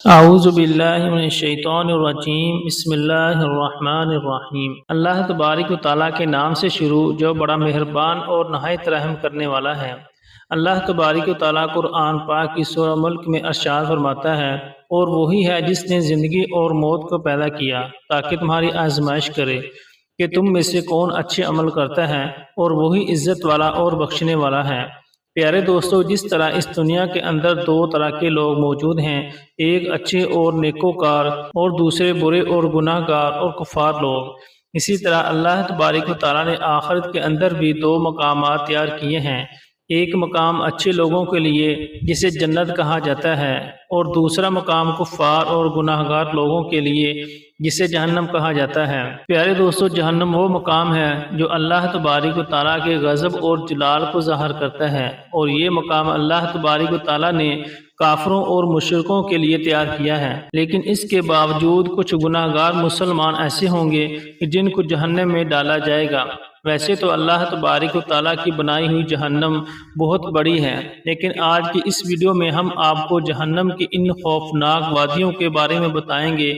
اعوذ باللہ من الشیطان الرجیم بسم اللہ الرحمن الرحیم۔ اللہ تبارک و تعالیٰ کے نام سے شروع جو بڑا مہربان اور نہایت رحم کرنے والا ہے۔ اللہ تبارک و تعالیٰ قرآن پاک کی سورہ ملک میں ارشاد فرماتا ہے، اور وہی ہے جس نے زندگی اور موت کو پیدا کیا تاکہ تمہاری آزمائش کرے کہ تم میں سے کون اچھے عمل کرتا ہے، اور وہی عزت والا اور بخشنے والا ہے۔ پیارے دوستو، جس طرح اس دنیا کے اندر دو طرح کے لوگ موجود ہیں، ایک اچھے اور نیکوکار اور دوسرے برے اور گناہ گار اور کفار لوگ، اسی طرح اللہ تبارک و تعالیٰ نے آخرت کے اندر بھی دو مقامات تیار کیے ہیں۔ ایک مقام اچھے لوگوں کے لیے جسے جنت کہا جاتا ہے، اور دوسرا مقام کفار اور گناہ گار لوگوں کے لیے جسے جہنم کہا جاتا ہے۔ پیارے دوستو، جہنم وہ مقام ہے جو اللہ تبارک و تعالیٰ کے غضب اور جلال کو ظاہر کرتا ہے، اور یہ مقام اللہ تبارک و تعالیٰ نے کافروں اور مشرکوں کے لیے تیار کیا ہے۔ لیکن اس کے باوجود کچھ گناہ گار مسلمان ایسے ہوں گے کہ جن کو جہنم میں ڈالا جائے گا۔ ویسے تو اللہ تبارک و تعالیٰ کی بنائی ہوئی جہنم بہت بڑی ہے، لیکن آج کی اس ویڈیو میں ہم آپ کو جہنم کی ان خوفناک وادیوں کے بارے میں بتائیں گے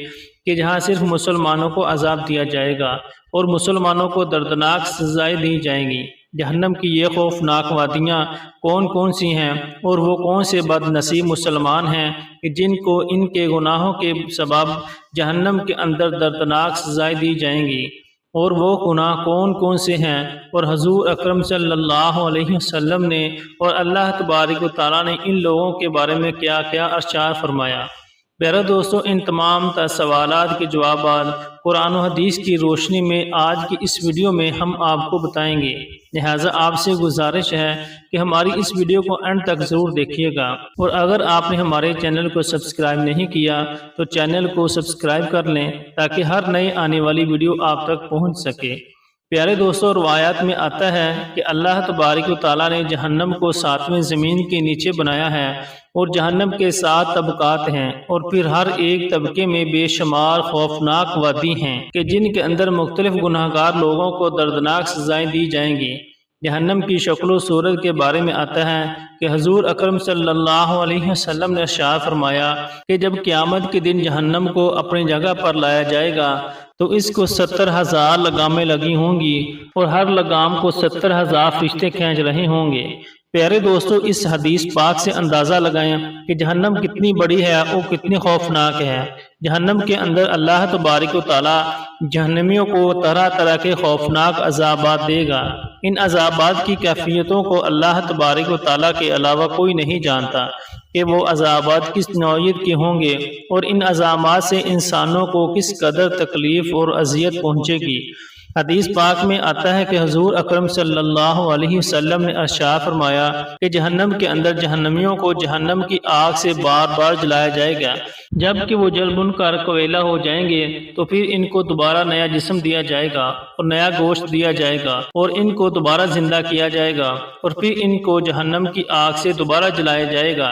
کہ جہاں صرف مسلمانوں کو عذاب دیا جائے گا اور مسلمانوں کو دردناک سزائیں دی جائیں گی۔ جہنم کی یہ خوفناک وادیاں کون کون سی ہیں، اور وہ کون سے بد نصیب مسلمان ہیں کہ جن کو ان کے گناہوں کے سبب جہنم کے اندر دردناک سزائیں دی جائیں گی، اور وہ گناہ کون کون سے ہیں، اور حضور اکرم صلی اللہ علیہ وسلم نے اور اللہ تبارک و تعالیٰ نے ان لوگوں کے بارے میں کیا کیا ارشاد فرمایا۔ پیارے دوستو، ان تمام سوالات کے جوابات قرآن و حدیث کی روشنی میں آج کی اس ویڈیو میں ہم آپ کو بتائیں گے، لہٰذا آپ سے گزارش ہے کہ ہماری اس ویڈیو کو اینڈ تک ضرور دیکھیے گا، اور اگر آپ نے ہمارے چینل کو سبسکرائب نہیں کیا تو چینل کو سبسکرائب کر لیں تاکہ ہر نئی آنے والی ویڈیو آپ تک پہنچ سکے۔ پیارے دوستو، روایات میں آتا ہے کہ اللہ تبارک و تعالیٰ نے جہنم کو 7ویں زمین کے نیچے بنایا ہے، اور جہنم کے 7 طبقات ہیں، اور پھر ہر ایک طبقے میں بے شمار خوفناک وادی ہیں کہ جن کے اندر مختلف گناہ گار لوگوں کو دردناک سزائیں دی جائیں گی۔ جہنم کی شکل و صورت کے بارے میں آتا ہے کہ حضور اکرم صلی اللہ علیہ وسلم نے ارشاد فرمایا کہ جب قیامت کے دن جہنم کو اپنی جگہ پر لایا جائے گا تو اس کو 70,000 لگامیں لگی ہوں گی، اور ہر لگام کو 70,000 فرشتے کھینچ رہے ہوں گے۔ پیارے دوستو، اس حدیث پاک سے اندازہ لگائیں کہ جہنم کتنی بڑی ہے اور کتنی خوفناک ہے۔ جہنم کے اندر اللہ تبارک و تعالیٰ جہنمیوں کو طرح طرح کے خوفناک عذابات دے گا۔ ان عذابات کی کیفیتوں کو اللہ تبارک و تعالیٰ کے علاوہ کوئی نہیں جانتا کہ وہ عذابات کس نوعیت کے ہوں گے، اور ان عذابات سے انسانوں کو کس قدر تکلیف اور اذیت پہنچے گی۔ حدیث پاک میں آتا ہے کہ حضور اکرم صلی اللہ علیہ وسلم نے ارشاد فرمایا کہ جہنم کے اندر جہنمیوں کو جہنم کی آگ سے بار بار جلایا جائے گا، جب کہ وہ جل بن کر کوئلہ ہو جائیں گے تو پھر ان کو دوبارہ نیا جسم دیا جائے گا اور نیا گوشت دیا جائے گا، اور ان کو دوبارہ زندہ کیا جائے گا، اور پھر ان کو جہنم کی آگ سے دوبارہ جلایا جائے گا،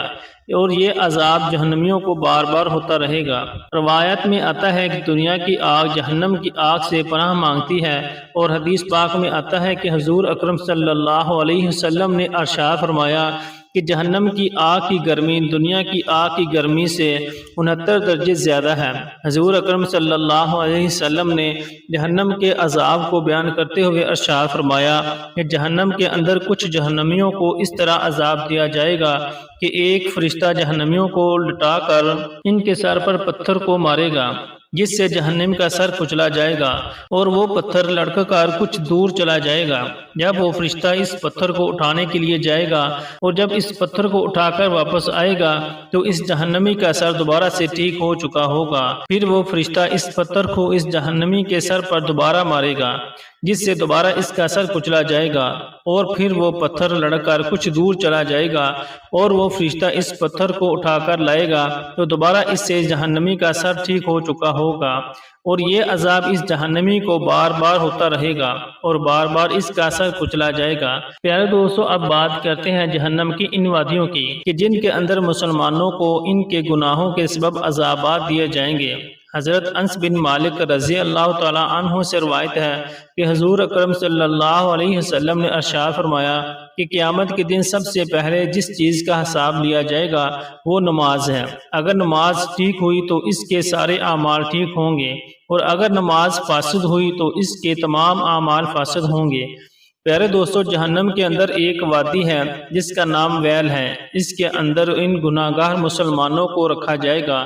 اور یہ عذاب جہنمیوں کو بار بار ہوتا رہے گا۔ روایت میں آتا ہے کہ دنیا کی آگ جہنم کی آگ سے پناہ مانگتی ہے، اور حدیث پاک میں آتا ہے کہ حضور اکرم صلی اللہ علیہ وسلم نے ارشاد فرمایا کہ جہنم کی آگ کی گرمی دنیا کی آگ کی گرمی سے 69 درجے زیادہ ہے۔ حضور اکرم صلی اللہ علیہ وسلم نے جہنم کے عذاب کو بیان کرتے ہوئے ارشاد فرمایا کہ جہنم کے اندر کچھ جہنمیوں کو اس طرح عذاب دیا جائے گا کہ ایک فرشتہ جہنمیوں کو لٹا کر ان کے سر پر پتھر کو مارے گا، جس سے جہنم کا سر کچلا جائے گا، اور وہ پتھر لڑک کر کچھ دور چلا جائے گا۔ جب وہ فرشتہ اس پتھر کو اٹھانے کے لیے جائے گا، اور جب اس پتھر کو اٹھا کر واپس آئے گا تو اس جہنمی کا سر دوبارہ سے ٹھیک ہو چکا ہوگا۔ پھر وہ فرشتہ اس پتھر کو اس جہنمی کے سر پر دوبارہ مارے گا، جس سے دوبارہ اس کا سر کچلا جائے گا، اور پھر وہ پتھر لڑک کر کچھ دور چلا جائے گا، اور وہ فرشتہ اس پتھر کو اٹھا کر لائے گا تو دوبارہ اس سے جہنمی کا سر ٹھیک ہو چکا ہوگا، اور یہ عذاب اس جہنمی کو بار بار ہوتا رہے گا، اور بار بار اس کا سر کچلا جائے گا۔ پیارے دوستو، اب بات کرتے ہیں جہنم کی ان وادیوں کی کہ جن کے اندر مسلمانوں کو ان کے گناہوں کے سبب عذابات دیے جائیں گے۔ حضرت انس بن مالک رضی اللہ تعالیٰ عنہ سے روایت ہے کہ حضور اکرم صلی اللہ علیہ وسلم نے ارشاد فرمایا کہ قیامت کے دن سب سے پہلے جس چیز کا حساب لیا جائے گا وہ نماز ہے۔ اگر نماز ٹھیک ہوئی تو اس کے سارے اعمال ٹھیک ہوں گے، اور اگر نماز فاسد ہوئی تو اس کے تمام اعمال فاسد ہوں گے۔ پیارے دوستو، جہنم کے اندر ایک وادی ہے جس کا نام ویل ہے۔ اس کے اندر ان گناہ گار مسلمانوں کو رکھا جائے گا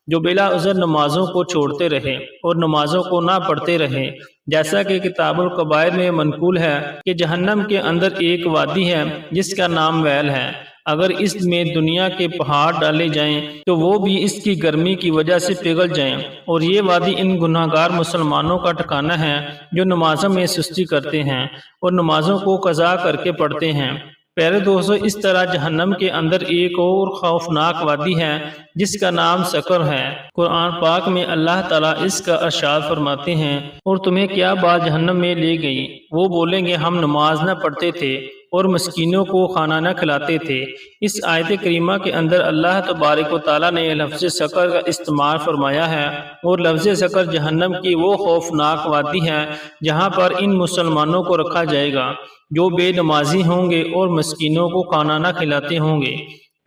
جو بلا عذر نمازوں کو چھوڑتے رہے اور نمازوں کو نہ پڑھتے رہے، جیسا کہ کتاب الکبائر میں منقول ہے کہ جہنم کے اندر ایک وادی ہے جس کا نام ویل ہے۔ اگر اس میں دنیا کے پہاڑ ڈالے جائیں تو وہ بھی اس کی گرمی کی وجہ سے پگھل جائیں، اور یہ وادی ان گناہ گار مسلمانوں کا ٹھکانہ ہے جو نمازوں میں سستی کرتے ہیں اور نمازوں کو قضا کر کے پڑھتے ہیں۔ پیارے دوستو، اس طرح جہنم کے اندر ایک اور خوفناک وادی ہے جس کا نام سقر ہے۔ قرآن پاک میں اللہ تعالیٰ اس کا ارشاد فرماتے ہیں، اور تمہیں کیا بات جہنم میں لے گئی؟ وہ بولیں گے ہم نماز نہ پڑھتے تھے اور مسکینوں کو کھانا نہ کھلاتے تھے۔ اس آیت کریمہ کے اندر اللہ تبارک و تعالیٰ نے لفظ سقر کا استعمال فرمایا ہے، اور لفظ سقر جہنم کی وہ خوفناک وادی ہے جہاں پر ان مسلمانوں کو رکھا جائے گا جو بے نمازی ہوں گے اور مسکینوں کو کھانا نہ کھلاتے ہوں گے۔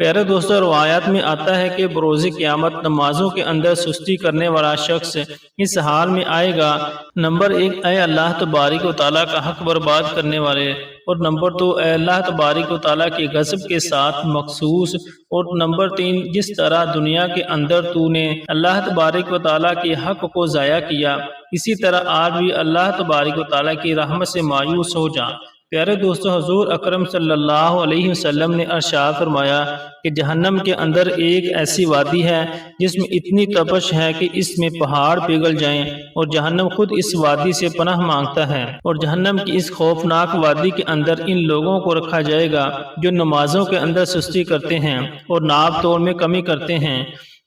پیارے دوستو، روایات میں آتا ہے کہ بروز قیامت نمازوں کے اندر سستی کرنے والا شخص اس حال میں آئے گا، نمبر 1، اے اللہ تبارک و تعالیٰ کا حق برباد کرنے والے، اور نمبر 2، اے اللہ تبارک و تعالیٰ کے غضب کے ساتھ مخصوص، اور نمبر 3، جس طرح دنیا کے اندر تو نے اللہ تبارک و تعالیٰ کے حق کو ضائع کیا، اسی طرح آج بھی اللہ تبارک و تعالیٰ کی رحمت سے مایوس ہو جا۔ پیارے دوستو، حضور اکرم صلی اللہ علیہ وسلم نے ارشاد فرمایا کہ جہنم کے اندر ایک ایسی وادی ہے جس میں اتنی تپش ہے کہ اس میں پہاڑ پگھل جائیں، اور جہنم خود اس وادی سے پناہ مانگتا ہے۔ اور جہنم کی اس خوفناک وادی کے اندر ان لوگوں کو رکھا جائے گا جو نمازوں کے اندر سستی کرتے ہیں اور ناپ تول میں کمی کرتے ہیں۔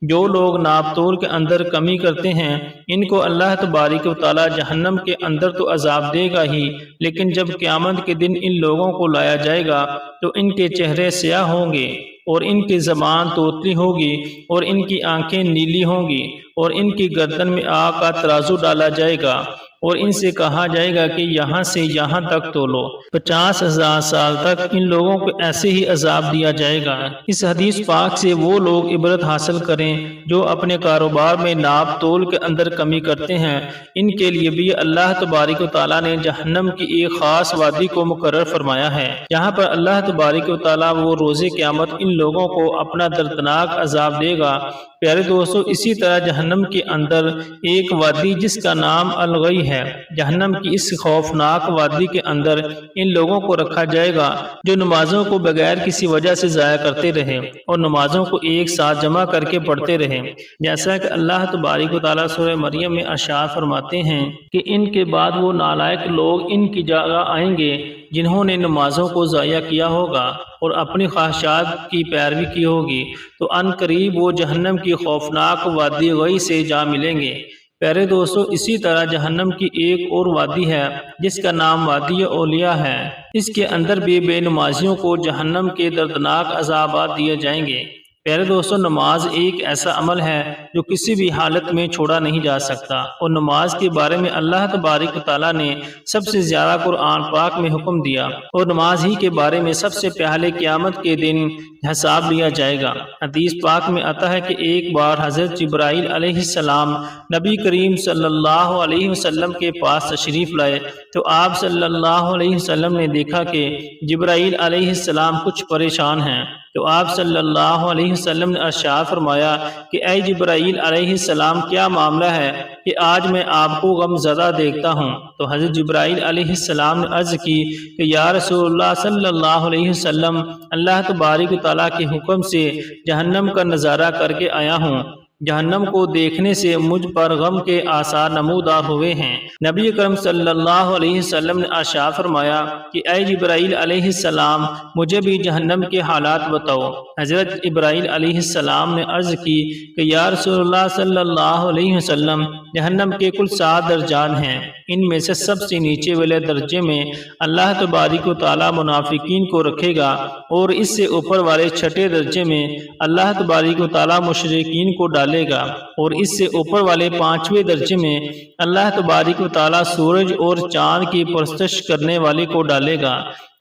جو لوگ ناپ تول کے اندر کمی کرتے ہیں ان کو اللہ تبارک و تعالیٰ جہنم کے اندر تو عذاب دے گا ہی، لیکن جب قیامت کے دن ان لوگوں کو لایا جائے گا تو ان کے چہرے سیاہ ہوں گے، اور ان کی زبان توتلی ہوگی، اور ان کی آنکھیں نیلی ہوں گی، اور ان کی گردن میں آگ کا ترازو ڈالا جائے گا، اور ان سے کہا جائے گا کہ یہاں سے یہاں تک تولو۔ 50,000 سال تک ان لوگوں کو ایسے ہی عذاب دیا جائے گا۔ اس حدیث پاک سے وہ لوگ عبرت حاصل کریں جو اپنے کاروبار میں ناپ تول کے اندر کمی کرتے ہیں، ان کے لیے بھی اللہ تبارک و تعالیٰ نے جہنم کی ایک خاص وادی کو مقرر فرمایا ہے، جہاں پر اللہ تبارک و تعالیٰ وہ روز قیامت ان لوگوں کو اپنا دردناک عذاب دے گا۔ پیارے دوستو، اسی طرح جہنم کے اندر ایک وادی جس کا نام الغی ہے، جہنم کی اس خوفناک وادی کے اندر ان لوگوں کو رکھا جائے گا جو نمازوں کو بغیر کسی وجہ سے ضائع کرتے رہے اور نمازوں کو ایک ساتھ جمع کر کے پڑھتے رہے، جیسا کہ اللہ تبارک و تعالیٰ سورہ مریم میں ارشاد فرماتے ہیں کہ ان کے بعد وہ نالائق لوگ ان کی جگہ آئیں گے جنہوں نے نمازوں کو ضائع کیا ہوگا اور اپنی خواہشات کی پیروی کی ہوگی، تو ان قریب وہ جہنم کی خوفناک وادی غی سے جا ملیں گے۔ پیارے دوستو، اسی طرح جہنم کی ایک اور وادی ہے جس کا نام وادی اولیاء ہے۔ اس کے اندر بھی بے نمازیوں کو جہنم کے دردناک عذابات دیے جائیں گے۔ پیارے دوستو، نماز ایک ایسا عمل ہے جو کسی بھی حالت میں چھوڑا نہیں جا سکتا، اور نماز کے بارے میں اللہ تبارک و تعالیٰ نے سب سے زیادہ قرآن پاک میں حکم دیا، اور نماز ہی کے بارے میں سب سے پہلے قیامت کے دن حساب لیا جائے گا۔ حدیث پاک میں آتا ہے کہ ایک بار حضرت جبرائیل علیہ السلام نبی کریم صلی اللہ علیہ وسلم کے پاس تشریف لائے تو آپ صلی اللہ علیہ وسلم نے دیکھا کہ جبرائیل علیہ السلام کچھ پریشان ہیں، تو آپ صلی اللہ علیہ وسلم نے ارشاد فرمایا کہ اے جبرائیل علیہ السلام، کیا معاملہ ہے کہ آج میں آپ کو غم زدہ دیکھتا ہوں؟ تو حضرت جبرائیل علیہ السلام نے عرض کی کہ یا رسول اللہ صلی اللہ علیہ وسلم، اللہ تبارک و تعالیٰ کے حکم سے جہنم کا نظارہ کر کے آیا ہوں، جہنم کو دیکھنے سے مجھ پر غم کے آثار نمودار ہوئے ہیں۔ نبی اکرم صلی اللہ علیہ وسلم نے ارشاد فرمایا کہ اے جبرائیل علیہ السلام، مجھے بھی جہنم کے حالات بتاؤ۔ حضرت جبرائیل علیہ السلام نے عرض کی کہ یا رسول اللہ صلی اللہ علیہ وسلم، جہنم کے کل 7 درجات ہیں، ان میں سے سب سے نیچے والے درجے میں اللہ تبارک و تعالی منافقین کو رکھے گا، اور اس سے اوپر والے چھٹے درجے میں اللہ تبارک و تعالی مشرکین کو ڈالے گا، اور اس سے اوپر والے پانچویں درجے میں اللہ تبارک و تعالی سورج اور چاند کی پرستش کرنے والے کو ڈالے گا،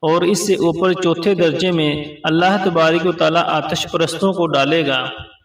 اور اس سے اوپر چوتھے درجے میں اللہ تبارک و تعالی آتش پرستوں کو ڈالے گا،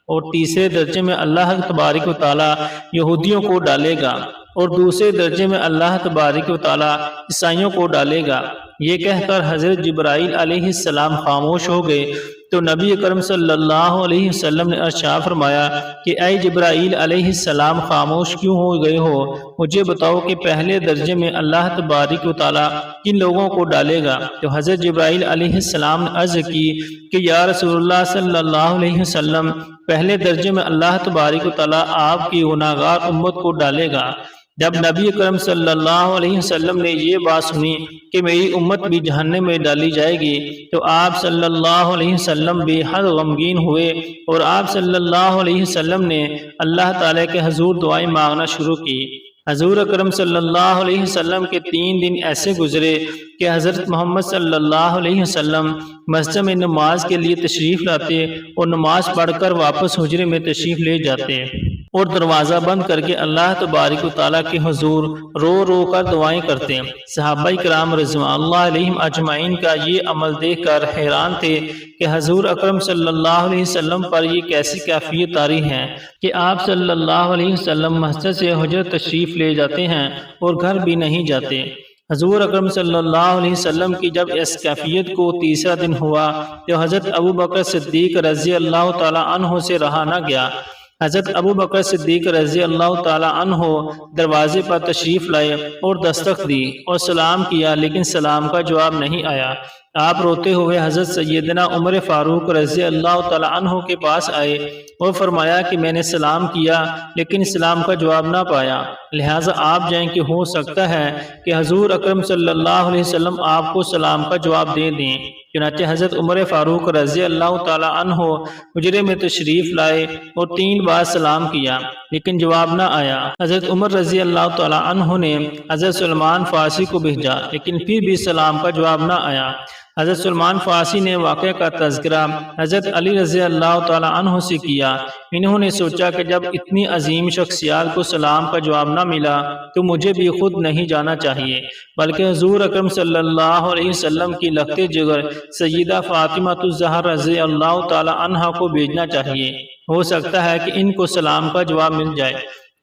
اور تیسرے درجے میں اللہ تبارک و تعالی یہودیوں کو ڈالے گا، اور دوسرے درجے میں اللہ تبارک و تعالی عیسائیوں کو ڈالے گا۔ یہ کہہ کر حضرت جبرائیل علیہ السلام خاموش ہو گئے تو نبی اکرم صلی اللہ علیہ وسلم نے ارشاد فرمایا کہ اے جبرائیل علیہ السلام خاموش کیوں ہو گئے ہو؟ مجھے بتاؤ کہ پہلے درجے میں اللہ تبارک و تعالی کن لوگوں کو ڈالے گا؟ تو حضرت جبرائیل علیہ السلام نے عرض کی کہ یا رسول اللہ صلی اللہ علیہ وسلم، پہلے درجے میں اللہ تبارک و تعالی آپ کی گناہگار امت کو ڈالے گا۔ جب نبی اکرم صلی اللہ علیہ وسلم نے یہ بات سنی کہ میری امت بھی جہنم میں ڈالی جائے گی تو آپ صلی اللہ علیہ وسلم بے حد غمگین ہوئے، اور آپ صلی اللہ علیہ وسلم نے اللہ تعالیٰ کے حضور دعائیں مانگنا شروع کی۔ حضور اکرم صلی اللہ علیہ وسلم کے 3 دن ایسے گزرے کہ حضرت محمد صلی اللہ علیہ وسلم مسجد میں نماز کے لیے تشریف لاتے اور نماز پڑھ کر واپس حجرے میں تشریف لے جاتے، اور دروازہ بند کر کے اللہ تبارک و تعالیٰ کے حضور رو رو کر دعائیں کرتے۔ صحابہ کرام رضوان اللہ علیہم اجمعین کا یہ عمل دیکھ کر حیران تھے کہ حضور اکرم صلی اللہ علیہ وسلم پر یہ کیسی کیفیت طاری ہے کہ آپ صلی اللہ علیہ وسلم مسجد سے حجرت تشریف لے جاتے ہیں اور گھر بھی نہیں جاتے۔ حضور اکرم صلی اللہ علیہ وسلم کی جب اس کیفیت کو تیسرا دن ہوا تو حضرت ابو بکر صدیق رضی اللہ تعالی عنہ سے رہا نہ گیا۔ حضرت ابو بکر صدیق رضی اللہ تعالی عنہ دروازے پر تشریف لائے اور دستک دی اور سلام کیا، لیکن سلام کا جواب نہیں آیا۔ آپ روتے ہوئے حضرت سیدنا عمر فاروق رضی اللہ تعالی عنہ کے پاس آئے اور فرمایا کہ میں نے سلام کیا لیکن سلام کا جواب نہ پایا، لہٰذا آپ جائیں کہ ہو سکتا ہے کہ حضور اکرم صلی اللہ علیہ وسلم آپ کو سلام کا جواب دے دیں۔ چنانچہ حضرت عمر فاروق رضی اللہ تعالی عنہ حجرے میں تشریف لائے اور 3 بار سلام کیا لیکن جواب نہ آیا۔ حضرت عمر رضی اللہ تعالی عنہ نے حضرت سلمان فارسی کو بھیجا لیکن پھر بھی سلام کا جواب نہ آیا۔ حضرت سلمان فارسی نے واقعہ کا تذکرہ حضرت علی رضی اللہ تعالی عنہ سے کیا۔ انہوں نے سوچا کہ جب اتنی عظیم شخصیات کو سلام کا جواب نہ ملا تو مجھے بھی خود نہیں جانا چاہیے بلکہ حضور اکرم صلی اللہ علیہ وسلم کی لخت جگر سیدہ فاطمہ الزہرا رضی اللہ تعالی عنہ کو بھیجنا چاہیے، ہو سکتا ہے کہ ان کو سلام کا جواب مل جائے۔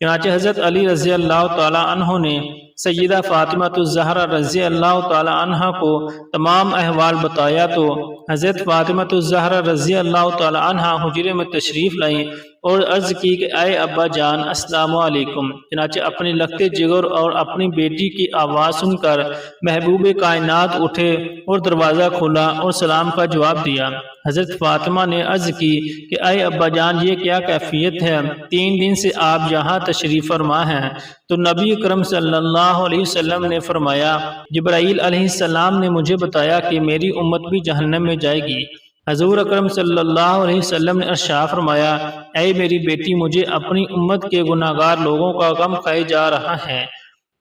چنانچہ حضرت علی رضی اللہ تعالی عنہ نے سیدہ فاطمہ الزہرا رضی اللہ تعالی عنہ کو تمام احوال بتایا تو حضرت فاطمہ الزہرا رضی اللہ تعالی عنہ حجرے میں تشریف لائیں اور عرض کی کہ اے ابا جان السلام علیکم۔ چنانچہ اپنی لخت جگر اور اپنی بیٹی کی آواز سن کر محبوب کائنات اٹھے اور دروازہ کھولا اور سلام کا جواب دیا۔ حضرت فاطمہ نے عرض کی کہ اے ابا جان یہ کیا کیفیت ہے، 3 دن سے آپ یہاں تشریف فرما ہیں؟ تو نبی اکرم صلی اللہ علیہ وسلم نے فرمایا جبرائیل علیہ السلام نے مجھے بتایا کہ میری امت بھی جہنم میں جائے گی۔ حضور اکرم صلی اللہ علیہ وسلم نے ارشاد فرمایا اے میری بیٹی، مجھے اپنی امت کے گناہگار لوگوں کا غم کھائے جا رہا ہے۔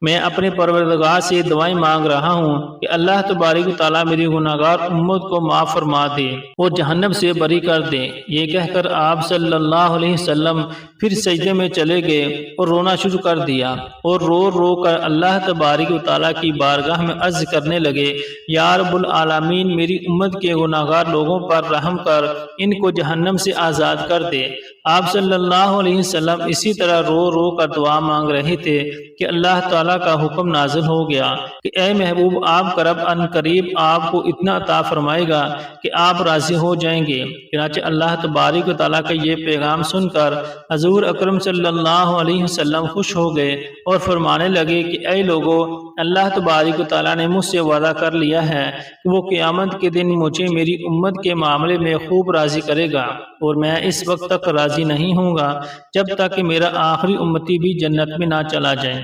میں اپنے پروردگار سے دعائیں مانگ رہا ہوں کہ اللہ تبارک و تعالیٰ میری گناہگار امت کو معاف فرما دے اور جہنم سے بری کر دے۔ یہ کہہ کر آپ صلی اللہ علیہ وسلم پھر سجدے میں چلے گئے اور رونا شروع کر دیا اور رو رو کر اللہ تبارک و تعالیٰ کی بارگاہ میں عرض کرنے لگے یا رب العالمین، میری امت کے گناہگار لوگوں پر رحم کر ان کو جہنم سے آزاد کر دے۔ آپ صلی اللہ علیہ وسلم اسی طرح رو رو کر دعا مانگ رہے تھے کہ اللہ تعالیٰ کا حکم نازل ہو گیا کہ اے محبوب، آپ کا رب ان قریب آپ کو اتنا عطا فرمائے گا کہ آپ راضی ہو جائیں گے۔ چنانچہ اللہ تبارک و تعالیٰ کا یہ پیغام سن کر حضور اکرم صلی اللہ علیہ وسلم خوش ہو گئے اور فرمانے لگے کہ اے لوگو، اللہ تبارک و تعالیٰ نے مجھ سے وعدہ کر لیا ہے کہ وہ قیامت کے دن مجھے میری امت کے معاملے میں خوب راضی کرے گا، اور میں اس وقت تک راضی نہیں ہوں گا جب تک کہ میرا آخری امتی بھی جنت میں نہ چلا جائے۔